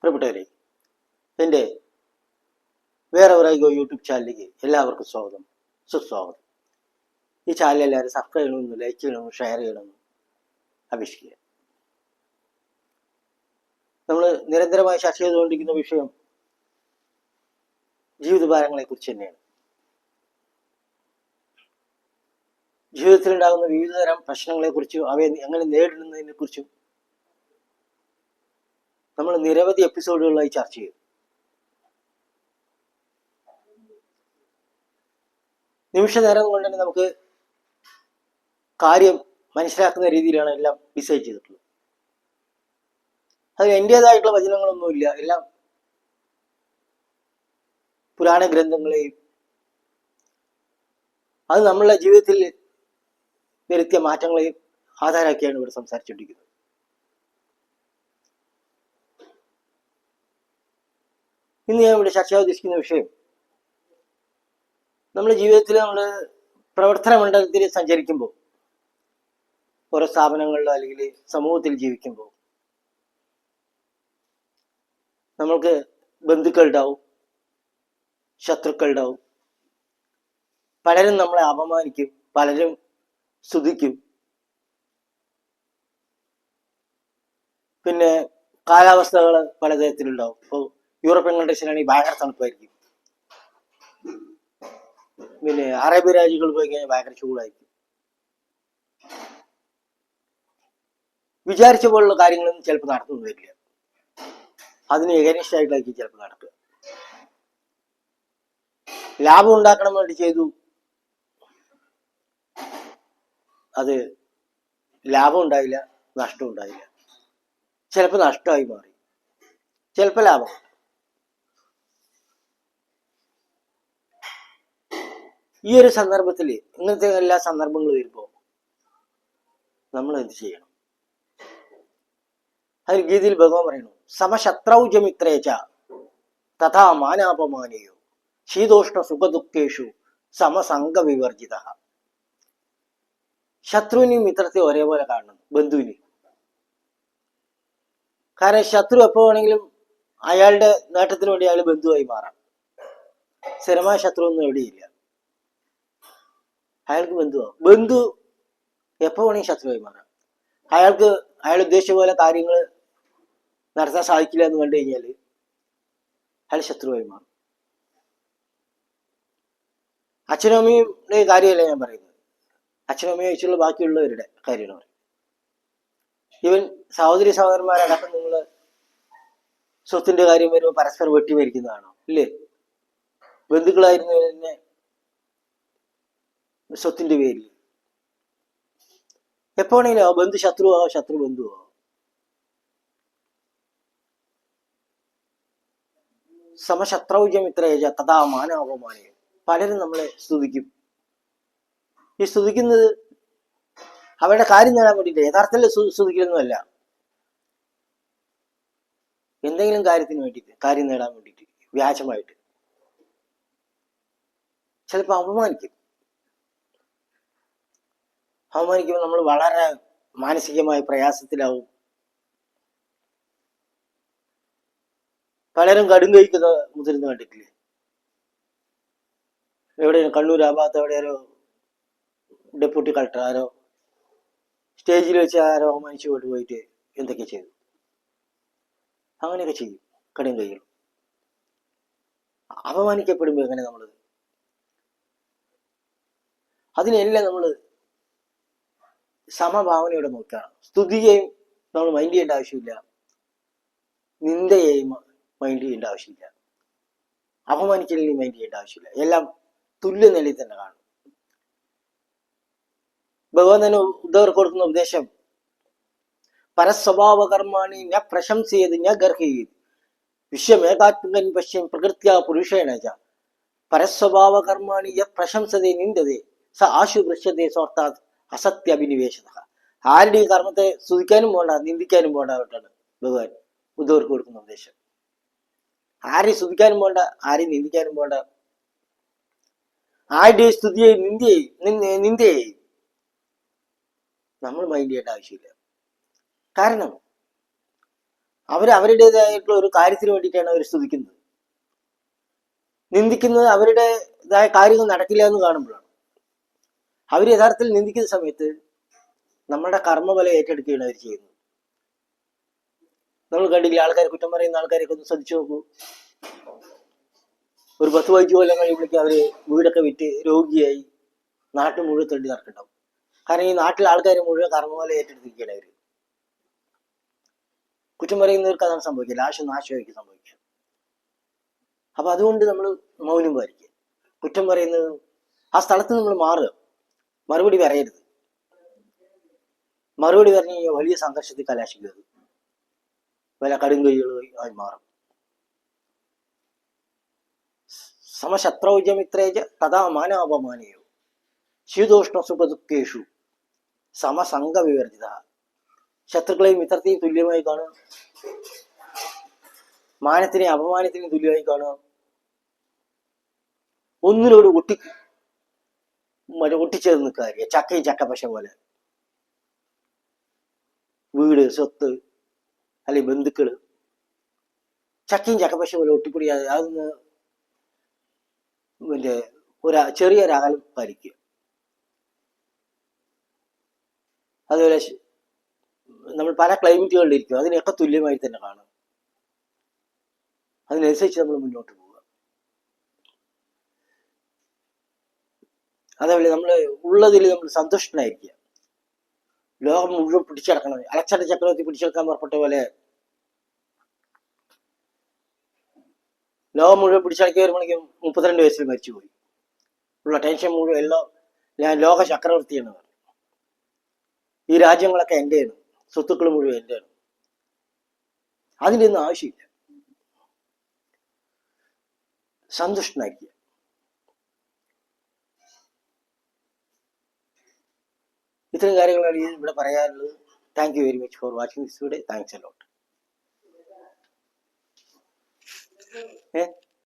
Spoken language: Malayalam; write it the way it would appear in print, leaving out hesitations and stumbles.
പ്രിയപ്പെട്ടവരെ, എൻ്റെ വേറെ ഒരായിക്കോ യൂട്യൂബ് ചാനലിലേക്ക് എല്ലാവർക്കും സ്വാഗതം, സുസ്വാഗതം. ഈ ചാനൽ എല്ലാവരും സബ്സ്ക്രൈബ് ചെയ്യണമെന്ന്, ലൈക്ക് ചെയ്യണമെന്ന്, ഷെയർ ചെയ്യണമെന്ന് അപേക്ഷിക്കുക. നമ്മൾ നിരന്തരമായി ചർച്ച ചെയ്തുകൊണ്ടിരിക്കുന്ന വിഷയം ജീവിതഭാരങ്ങളെ കുറിച്ച് തന്നെയാണ്. ജീവിതത്തിലുണ്ടാകുന്ന വിവിധതരം പ്രശ്നങ്ങളെ കുറിച്ചും അവയെ എങ്ങനെ നേരിടുന്നതിനെ കുറിച്ചും നമ്മൾ നിരവധി എപ്പിസോഡുകളായി ചർച്ച ചെയ്തു. നിമിഷ നേരം കൊണ്ട് തന്നെ നമുക്ക് കാര്യം മനസ്സിലാക്കുന്ന രീതിയിലാണ് എല്ലാം ഡിസൈഡ് ചെയ്തിട്ടുള്ളത്. അതിന് എൻ്റേതായിട്ടുള്ള വചനങ്ങളൊന്നുമില്ല, എല്ലാം പുരാണ ഗ്രന്ഥങ്ങളെയും അത് നമ്മളുടെ ജീവിതത്തിൽ വരുത്തിയ മാറ്റങ്ങളെയും ആധാരമാക്കിയാണ് ഇവിടെ സംസാരിച്ചുകൊണ്ടിരിക്കുന്നത്. ഇന്ന് ഞാൻ ഇവിടെ ചർച്ച ഉദ്ദേശിക്കുന്ന വിഷയം, നമ്മുടെ ജീവിതത്തിൽ നമ്മൾ പ്രവർത്തന മണ്ഡലത്തിൽ സഞ്ചരിക്കുമ്പോൾ, ഓരോ സ്ഥാപനങ്ങളിലോ അല്ലെങ്കിൽ സമൂഹത്തിൽ ജീവിക്കുമ്പോൾ നമ്മൾക്ക് ബന്ധുക്കളുണ്ടാവും, ശത്രുക്കളുണ്ടാവും. പലരും നമ്മളെ അപമാനിക്കും, പലരും സ്തുതിക്കും. പിന്നെ കാലാവസ്ഥകൾ പലതരത്തിലുണ്ടാവും. ഇപ്പോൾ യൂറോപ്യൻ കൺട്രീസിലാണെങ്കിൽ ഭയങ്കര തണുപ്പായിരിക്കും. പിന്നെ അറേബ്യ രാജ്യങ്ങളിൽ പോയി കഴിഞ്ഞാൽ ഭയങ്കര ചൂടായിരിക്കും. വിചാരിച്ച പോലുള്ള കാര്യങ്ങളൊന്നും ചിലപ്പോൾ നടന്നു വരില്ല. അതിന് എഗനിസ്റ്റായിട്ടായിരിക്കും ചിലപ്പോൾ നടക്കുക. ലാഭം ഉണ്ടാക്കണം വേണ്ടി ചെയ്തു, അത് ലാഭം ഉണ്ടായില്ല, നഷ്ടം ഉണ്ടായില്ല. ചിലപ്പോൾ നഷ്ടമായി മാറി, ചിലപ്പോൾ ലാഭം. ഈ ഒരു സന്ദർഭത്തിൽ, ഇങ്ങനത്തെ എല്ലാ സന്ദർഭങ്ങളും വരുമ്പോൾ നമ്മൾ എന്ത് ചെയ്യണം? അതിൽ ഗീതയിൽ ഭഗവാൻ പറയുന്നു, സമശത്രൗജമിത്രേച്ച തഥാ മാനാപമാനയോ ശീതോഷ്ണ സുഖദുഃഖേഷു സമസംഗ വിവർജിത. ശത്രുവിനെയും മിത്രത്തെ ഒരേപോലെ കാണണം, ബന്ധുവിനെ. കാരണം ശത്രു എപ്പോ വേണമെങ്കിലും അയാളുടെ നേട്ടത്തിന് വേണ്ടി അയാൾ ബന്ധുവായി മാറാം. സ്ഥിരമായ ശത്രു ഒന്നും എവിടെയില്ല, അയാൾക്ക് ബന്ധുവാകും. ബന്ധു എപ്പോ വേണമെങ്കിൽ ശത്രുവായി മാറാം. അയാൾ ഉദ്ദേശിച്ച പോലെ കാര്യങ്ങൾ നടത്താൻ സാധിക്കില്ല എന്ന് കണ്ടു കഴിഞ്ഞാൽ അയാൾ ശത്രുവായി മാറും. അച്ഛനും അമ്മയുടെ കാര്യമല്ല ഞാൻ പറയുന്നത്, അച്ഛനും അമ്മയെ വെച്ചുള്ള ബാക്കിയുള്ളവരുടെ കാര്യമാണ് പറയുന്നത്. ഈവൻ സഹോദരി സഹോദരന്മാരടക്കം നിങ്ങൾ സ്വത്തിന്റെ കാര്യം വരുമ്പോൾ പരസ്പരം വെട്ടിമരിക്കുന്നതാണോ? ഇല്ലേ? ബന്ധുക്കളായിരുന്നവർ തന്നെ സ്വത്തിന്റെ പേരിൽ എപ്പോഴെങ്കിലും ബന്ധു ശത്രുവാകും, ശത്രു ബന്ധുവാകും. സമശത്രൗജമിത്രേജ തഥാ മാനാപമാനയോ. പലരും നമ്മളെ സ്തുതിക്കും. ഈ സ്തുതിക്കുന്നത് അവരുടെ കാര്യം നേടാൻ വേണ്ടിയിട്ട്, യഥാർത്ഥത്തിൽ സ്തുതിക്കുന്നതല്ല, എന്തെങ്കിലും കാര്യത്തിന് വേണ്ടിയിട്ട്, കാര്യം നേടാൻ വേണ്ടിയിട്ട് വ്യാജമായിട്ട് ചിലപ്പോൾ അവമാനിക്കുമ്പോൾ നമ്മൾ വളരെ മാനസികമായ പ്രയാസത്തിലാവും. പലരും കടും കഴിക്കുന്ന മുതിർന്ന് കണ്ടിട്ടില്ലേ? എവിടെയാണ്, കണ്ണൂർ ആ ഭാഗത്ത് എവിടെയാരോ ഡെപ്യൂട്ടി കളക്ടർ ആരോ സ്റ്റേജിൽ വെച്ച് ആരോ അവമാനിച്ചു കൊണ്ടുപോയിട്ട് എന്തൊക്കെ ചെയ്തു. അങ്ങനെയൊക്കെ ചെയ്യും കടും കൈകൾ. അപമാനിക്കപ്പെടുമ്പോൾ എങ്ങനെ നമ്മൾ അതിനെല്ലാം നമ്മൾ സമഭാവനയോടെ നോക്കുകയാണ്. സ്തുതിയെയും നമ്മൾ മൈൻഡ് ചെയ്യേണ്ട ആവശ്യമില്ല, നിന്ദയെയും മൈൻഡ് ചെയ്യേണ്ട ആവശ്യമില്ല, അപമാനിക്കലിനെയും മൈൻഡ് ചെയ്യേണ്ട ആവശ്യമില്ല. എല്ലാം തുല്യ നിലയിൽ തന്നെ കാണും. ഭഗവാൻ തന്നെ ഉദ്ധവർക്ക് കൊടുക്കുന്ന ഉപദേശം, പരസ്വഭാവ കർമാണി ന പ്രശംസയത് ന ഗർഹയത് വിശ്വമേകാത്മകൻ പശ്യം പ്രകൃത്യാ പുരുഷേണ ച പരസ്വഭാവ കർമാണി യ പ്രശംസതേ നിന്ദതേ സ ആശു പൃശ്യതേ സ്വാർത്ഥാത് അസത്യ അഭിനിവേശത. ആരുടെ ഈ കർമ്മത്തെ സ്തുതിക്കാനും പോണ്ട, നിന്ദിക്കാനും പോണ്ടായിട്ടാണ് ഭഗവാൻ ഉദ്ധവർക്ക് കൊടുക്കുന്ന ഉപദേശം. ആരെയും സ്തുതിക്കാനും പോണ്ട, ആരെയും നിന്ദിക്കാനും പോണ്ട. ആരുടെ സ്തുതിയെയും നിന്ദയെയും നമ്മൾ മൈൻഡ് ചെയ്യേണ്ട ആവശ്യമില്ല. കാരണം അവരുടേതായിട്ടുള്ള ഒരു കാര്യത്തിന് വേണ്ടിയിട്ടാണ് അവർ സ്തുതിക്കുന്നത്. നിന്ദിക്കുന്നത് അവരുടേതായ കാര്യങ്ങൾ നടക്കില്ല എന്ന് കാണുമ്പോഴാണ്. അവർ യഥാർത്ഥത്തിൽ നിന്ദിക്കുന്ന സമയത്ത് നമ്മുടെ കർമ്മഫലം ഏറ്റെടുക്കുകയാണ് അവർ ചെയ്യുന്നത്. നമ്മൾ കണ്ടില്ല, ആൾക്കാരെ കുറ്റം പറയുന്ന ആൾക്കാരെയൊക്കെ ഒന്ന് ശ്രദ്ധിച്ചു നോക്കൂ. ഒരു 10-15 കൊല്ലം കഴിയുമ്പോഴേക്കും അവര് വീടൊക്കെ വിറ്റ് രോഗിയായി നാട്ടിൽ മുഴുവൻ തണ്ടി നടക്കണ്ടാവും. കാരണം ഈ നാട്ടിലെ ആൾക്കാർ മുഴുവൻ കർമ്മഫലം ഏറ്റെടുത്തിരിക്കുകയാണ് അവര്. കുറ്റം പറയുന്നവർക്ക് അതാണ് സംഭവിക്കുക, നാശമായിരിക്കും സംഭവിക്കുക. അപ്പൊ അതുകൊണ്ട് നമ്മൾ മൗനം പാലിക്കുക. കുറ്റം പറയുന്നത് ആ സ്ഥലത്ത് നമ്മൾ മാറുക, മറുപടി പറയരുത്. മറുപടി പറഞ്ഞു കഴിഞ്ഞാൽ വലിയ സംഘർഷത്തിൽ കലാശിക്കുക, വല്ല കടുങ്കൈകളായി മാറും. സമശത്രൗജമിത്രേജ തഥാ മാനാപമാനയോ ശീതോഷ്ണ സുഖദുഃഖേഷു സമസംഗ വിവർജിത. ശത്രുക്കളെയും മിത്രത്തെയും തുല്യമായി കാണുക, മാനത്തിനെയും അപമാനത്തിനെയും തുല്യമായി കാണുക. ഒന്നിനോട് ഒട്ടിച്ചേർന്ന് നിൽക്കുക. ചക്കയും ചക്കപ്പശ പോലെ വീട്, സ്വത്ത്, അല്ലെങ്കിൽ ബന്ധുക്കള് ചക്കയും ചക്കപ്പശ പോലെ ഒട്ടിപ്പിടിയാതെ അതൊന്ന് ചെറിയൊരകലം പാലിക്കുക. അതുപോലെ നമ്മൾ പല ക്ലൈമറ്റുകളിലിരിക്കും, അതിനെയൊക്കെ തുല്യമായി തന്നെ കാണും. അതിനനുസരിച്ച് നമ്മൾ മുന്നോട്ട് പോവുക. അതേപോലെ നമ്മൾ ഉള്ളതിൽ നമ്മൾ സന്തുഷ്ടനായിരിക്കുക. ലോകം മുഴുവൻ പിടിച്ചടക്കണം. അലക്സാണ്ടർ ചക്രവർത്തി പിടിച്ചെടുക്കാൻ പുറപ്പെട്ട പോലെ ലോകം മുഴുവൻ പിടിച്ചടക്കി വരുമ്പോഴേക്കും 32 വയസ്സിൽ മരിച്ചുപോയി. ഉള്ള ടെൻഷൻ മുഴുവൻ എല്ലാം, ഞാൻ ലോക ചക്രവർത്തിയാണ്, ഈ രാജ്യങ്ങളൊക്കെ എൻ്റെയാണ്, സ്വത്തുക്കൾ മുഴുവൻ എൻ്റെയാണ്. അതിൻ്റെ ഒന്നും ആവശ്യമില്ല. സന്തുഷ്ടനായിരിക്കുക. ഇത്തരം കാര്യങ്ങളാണ് ഇവിടെ പറയാനുള്ളത്. Thank you very much for watching this video. Thanks a lot.